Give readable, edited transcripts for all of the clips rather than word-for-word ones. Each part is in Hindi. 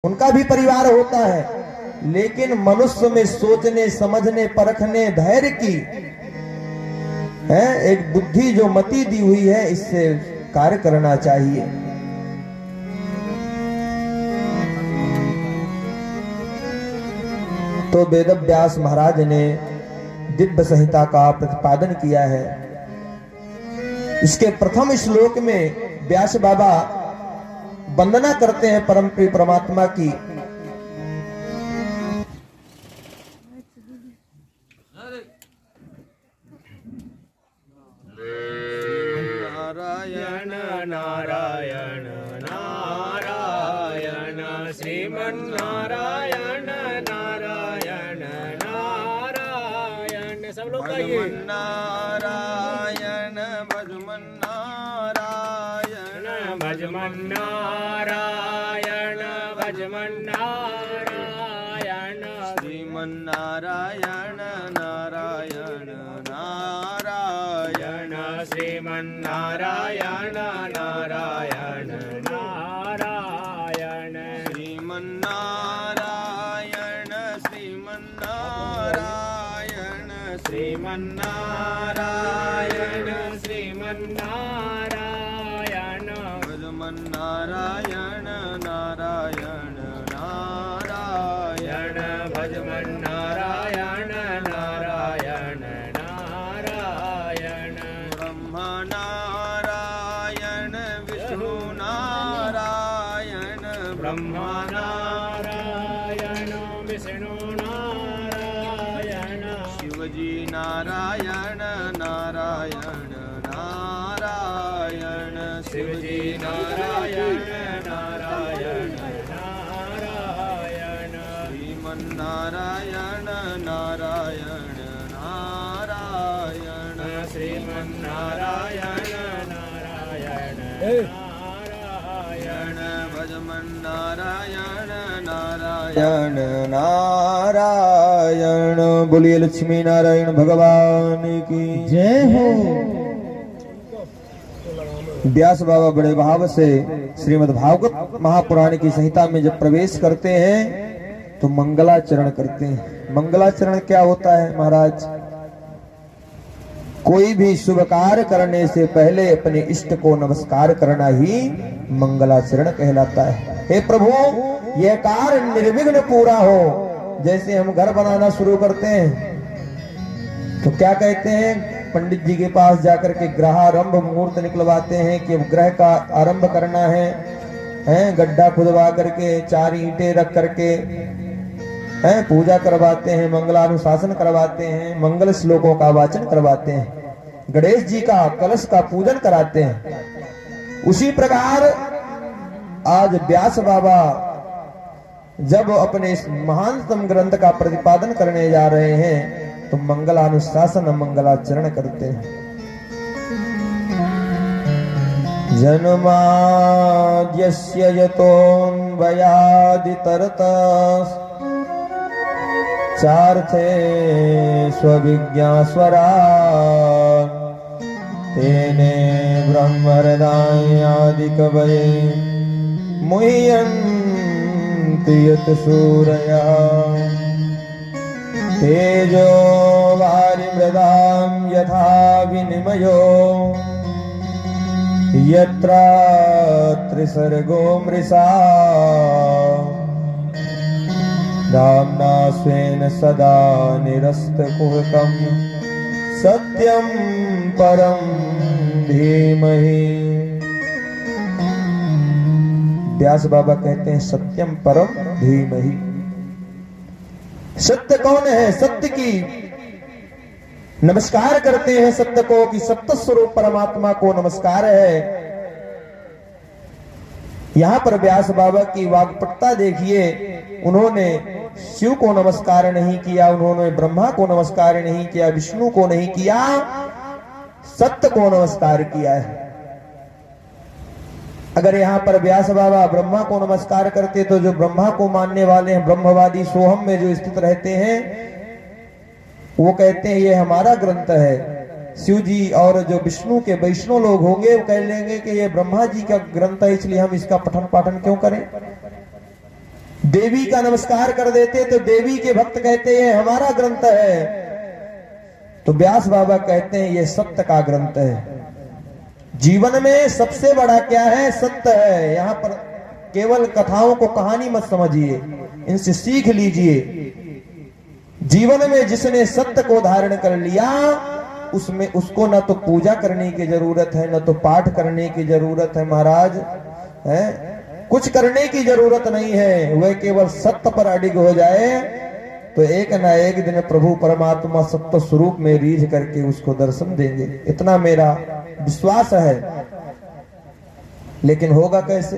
उनका भी परिवार होता है, लेकिन मनुष्य में सोचने समझने परखने धैर्य की है एक बुद्धि जो मति दी हुई है, इससे कार्य करना चाहिए। तो वेद व्यास महाराज ने दिव्य संहिता का प्रतिपादन किया है। इसके प्रथम श्लोक में व्यास बाबा वंदना करते हैं परम प्रिय परमात्मा की। नारायण नारायण नारायण श्रीमन्नारायण नारायण नारायण। सब लोग कहिए नारायण भजमन्नारायण भजमन्नारायण भजमन्नारायण श्रीमन्नारायण नारायण नारायण श्रीमन्नारायण नारायण नारायण श्रीमन्नारायण श्रीमन्नारायण श्रीमन्नारायण श्रीमन्नारायण भजमन्नारायण नारायण नारायण भजमन्नारायण नारायण नारायण ब्रह्मनारायण विष्णु नारायण ब्रह्मनारायण विष्णु नारायण शिवजी नारायण नारायण नारायण शिवजी नारायण नारायण नारायण श्रीमन्नारायण नारायण नारायण श्रीमन्नारायण नारायण नारायण भजमन्नारायण नारायण नारायण। बोलिए लक्ष्मी नारायण भगवान की जय हो। व्यास बाबा बड़े भाव से श्रीमद् भागवत महापुराण की संहिता में जब प्रवेश करते हैं तो मंगलाचरण करते हैं। मंगलाचरण क्या होता है महाराज? कोई भी शुभ कार्य करने से पहले अपने इष्ट को नमस्कार करना ही मंगलाचरण कहलाता है। हे प्रभु, यह कार्य निर्विघ्न पूरा हो। जैसे हम घर बनाना शुरू करते हैं तो क्या कहते हैं, पंडित जी के पास जाकर के ग्रहारंभ मुहूर्त निकलवाते हैं कि अब ग्रह का आरंभ करना है, गड्ढा खुदवा करके 4 ईंटें रख करके पूजा करवाते हैं, मंगलानुशासन करवाते हैं, मंगल श्लोकों का वाचन करवाते हैं, गणेश जी का कलश का पूजन कराते हैं। उसी प्रकार आज व्यास बाबा जब अपने इस महानतम ग्रंथ का प्रतिपादन करने जा रहे हैं तो मंगलानुशासन मंगलाचरण करते हैं। जन्माद्यस्य यतोऽन्वयादितरतः चार्थे स्वविज्ञास्वरान् तेने ब्रह्महृदायादिकवये मुह्यन्ति यत् सूरयः तेजो वारिमृदां यथा विनिमयो यत्र त्रिसर्गो मृषा धाम्ना स्वेन सदा निरस्तकुहकं सत्यं परं धीमहि। व्यास बाबा कहते हैं सत्यम परम धीमहि। सत्य कौन है? सत्य की नमस्कार करते हैं सत्य को कि सत्य स्वरूप परमात्मा को नमस्कार है। यहां पर व्यास बाबा की वाग्पटुता देखिए, उन्होंने शिव को नमस्कार नहीं किया, उन्होंने ब्रह्मा को नमस्कार नहीं किया, विष्णु को नहीं किया, सत्य को नमस्कार किया है। अगर यहाँ पर व्यास बाबा ब्रह्मा को नमस्कार करते तो जो ब्रह्मा को मानने वाले हैं, ब्रह्मवादी सोहम में जो स्थित रहते हैं, वो कहते हैं ये हमारा ग्रंथ है। शिव जी और जो विष्णु के वैष्णव लोग होंगे वो कह लेंगे कि ये ब्रह्मा जी का ग्रंथ है, इसलिए हम इसका पठन पाठन क्यों करें। देवी का नमस्कार कर देते तो देवी के भक्त कहते हैं हमारा ग्रंथ है, तो व्यास बाबा कहते हैं ये सत्य का ग्रंथ है। जीवन में सबसे बड़ा क्या है? सत्य है। यहाँ पर केवल कथाओं को कहानी मत समझिए, इनसे सीख लीजिए। जीवन में जिसने सत्य को धारण कर लिया उसमें उसको न तो पूजा करने की जरूरत है, न तो पाठ करने की जरूरत है महाराज, है कुछ करने की जरूरत नहीं है। वह केवल सत्य पर अडिग हो जाए तो एक ना एक दिन प्रभु परमात्मा सत्य स्वरूप में रीझ करके उसको दर्शन देंगे, इतना मेरा विश्वास है। लेकिन होगा कैसे?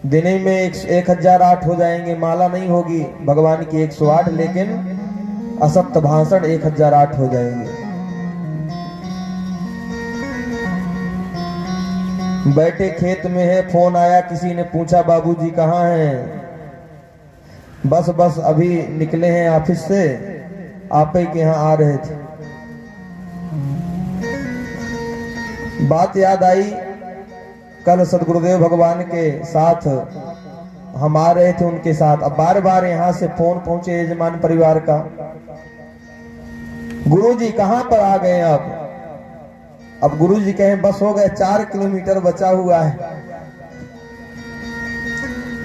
दिन में 1008 हो जाएंगे, माला नहीं होगी भगवान की 108, लेकिन असत्य भाषण 1008 हो जाएंगे। बैठे खेत में है, फोन आया, किसी ने पूछा बाबूजी कहाँ हैं? बस अभी निकले हैं ऑफिस से, आप ही के यहाँ आ रहे थे। बात याद आई, कल सदगुरुदेव भगवान के साथ हम आ रहे थे उनके साथ। अब बार बार यहाँ से फोन पहुंचे यजमान परिवार का, गुरुजी कहाँ पर आ गए आप? अब गुरुजी कहें बस हो गए, 4 किलोमीटर बचा हुआ है।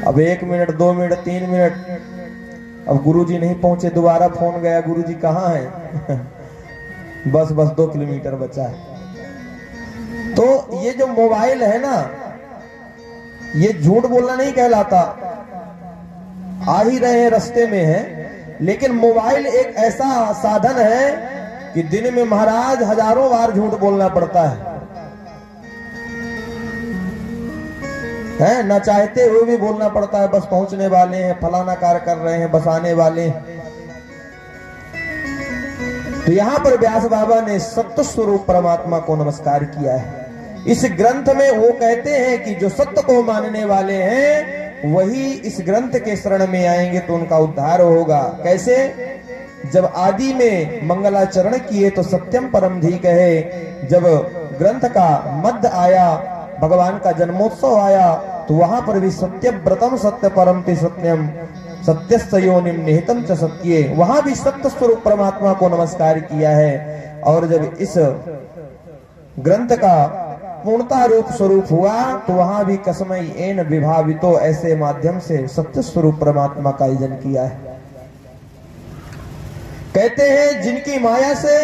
अब 1 मिनट 2 मिनट 3 मिनट, अब गुरुजी नहीं पहुंचे, दोबारा फोन गया, गुरुजी कहाँ है? बस 2 किलोमीटर बचा है। तो ये जो मोबाइल है ना, ये झूठ बोलना नहीं कहलाता, आ ही रहे हैं, रास्ते में है। लेकिन मोबाइल एक ऐसा साधन है कि दिन में महाराज हजारों बार झूठ बोलना पड़ता है ना, चाहते हुए भी बोलना पड़ता है। बस पहुंचने वाले हैं, फलाना कार्य कर रहे हैं, बस आने वाले हैं। तो यहां पर व्यास बाबा ने सत्य स्वरूप परमात्मा को नमस्कार किया है। इस ग्रंथ में वो कहते हैं कि जो सत्य को मानने वाले हैं वही इस ग्रंथ के शरण में आएंगे तो उनका उद्धार होगा। कैसे? जब आदि में मंगलाचरण किए तो सत्यम परम धी कहे, जब ग्रंथ का मध्य आया, भगवान का जन्मोत्सव आया, तो वहां पर भी सत्य व्रतम सत्य परम ते सत्यम सत्यस्य योनिम निहितम च सत्ये, वहां भी सत्य स्वरूप परमात्मा को नमस्कार किया है। और जब इस ग्रंथ का पूर्णता रूप स्वरूप हुआ तो वहां भी कसमई एन विभावितो, ऐसे माध्यम से सत्य स्वरूप परमात्मा का यजन किया है। कहते हैं जिनकी माया से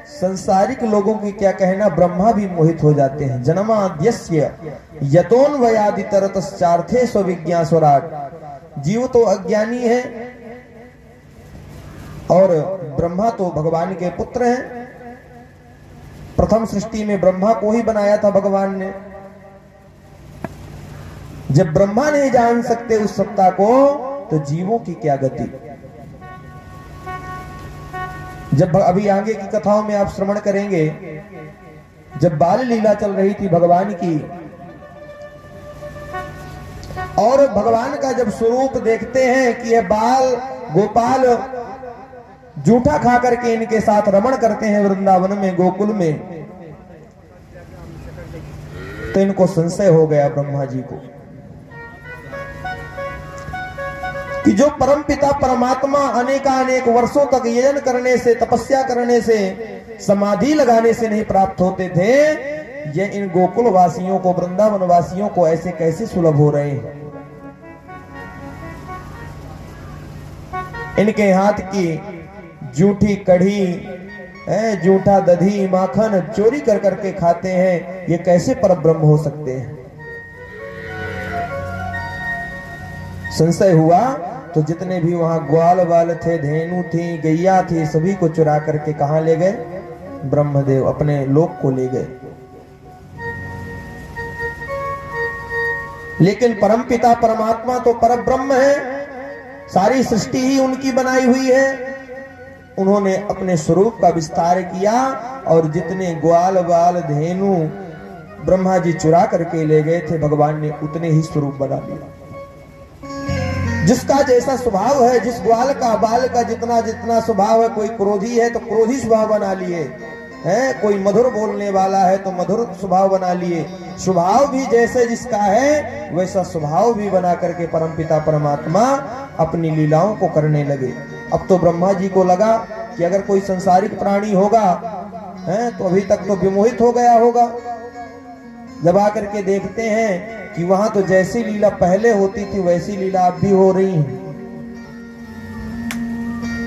संसारिक लोगों की क्या कहना, ब्रह्मा भी मोहित हो जाते हैं। जन्माद्यस्य यतोन्वयादि तरतश्चार्थे स्वविज्ञास्वराट। जीव तो अज्ञानी है और ब्रह्मा तो भगवान के पुत्र हैं। प्रथम सृष्टि में ब्रह्मा को ही बनाया था भगवान ने। जब ब्रह्मा नहीं जान सकते उस सत्ता को तो जीवों की क्या गति। जब अभी आगे की कथाओं में आप श्रवण करेंगे, जब बाल लीला चल रही थी भगवान की और भगवान का जब स्वरूप देखते हैं कि यह बाल गोपाल जूठा खा करके इनके साथ रमण करते हैं वृंदावन में, गोकुल में, तो इनको संशय हो गया ब्रह्मा जी को कि जो परमपिता परमात्मा अनेकानेक वर्षों तक यजन करने से, तपस्या करने से, समाधि लगाने से नहीं प्राप्त होते थे, ये इन गोकुल वासियों को, वृंदावन वासियों को ऐसे कैसे सुलभ हो रहे हैं। इनके हाथ की जूठी कढ़ी, जूठा दधी, माखन चोरी कर करके खाते हैं, ये कैसे परब्रह्म हो सकते हैं। संशय हुआ तो जितने भी वहां ग्वाल वाल थे, धेनु थी, गैया थी, सभी को चुरा करके कहां ले गए? ब्रह्मदेव अपने लोक को ले गए। लेकिन परमपिता परमात्मा तो परब्रह्म है, सारी सृष्टि ही उनकी बनाई हुई है। उन्होंने अपने स्वरूप का विस्तार किया और जितने ग्वाल बाल धेनु ब्रह्मा जी चुरा करके ले गए थे, भगवान ने उतने ही स्वरूप बना दिया। जिसका जैसा स्वभाव है, जिस ग्वाल का बाल का जितना जितना स्वभाव है, कोई क्रोधी है तो क्रोधी स्वभाव बना लिए हैं, कोई मधुर बोलने वाला है तो मधुर स्वभाव बना लिए, स्वभाव भी जैसे जिसका है वैसा स्वभाव भी बना करके परमपिता परमात्मा अपनी लीलाओं को करने लगे। अब तो ब्रह्मा जी को लगा कि अगर कोई संसारिक प्राणी होगा है तो अभी तक तो विमोहित हो गया होगा। जब आकर के देखते हैं कि वहां तो जैसी लीला पहले होती थी वैसी लीला अब भी हो रही है।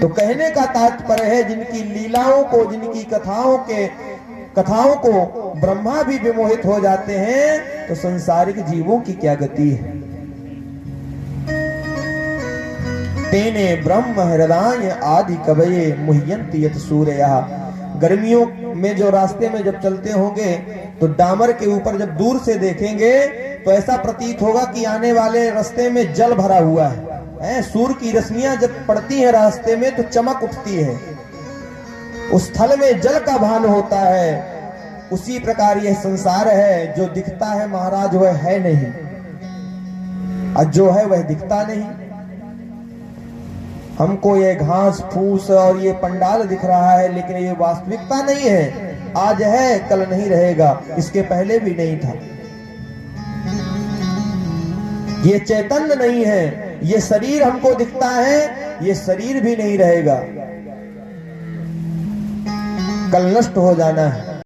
तो कहने का तात्पर्य है जिनकी लीलाओं को, जिनकी कथाओं को ब्रह्मा भी विमोहित हो जाते हैं तो संसारिक जीवों की क्या गति है। तेने ब्रह्म हृदय आदि कवये मुह्यन्ति यत सूर्यः। गर्मियों में जो रास्ते में जब चलते होंगे तो डामर के ऊपर जब दूर से देखेंगे तो ऐसा प्रतीत होगा कि आने वाले रास्ते में जल भरा हुआ है। सूर्य की रश्मियां जब पड़ती है रास्ते में तो चमक उठती है, उस स्थल में जल का भान होता है। उसी प्रकार यह संसार है, जो दिखता है महाराज वह है नहीं, और जो है वह दिखता नहीं। हमको ये घास फूस और ये पंडाल दिख रहा है, लेकिन ये वास्तविकता नहीं है। आज है कल नहीं रहेगा, इसके पहले भी नहीं था। ये चैतन्य नहीं है। ये शरीर हमको दिखता है, ये शरीर भी नहीं रहेगा, कल नष्ट हो जाना है।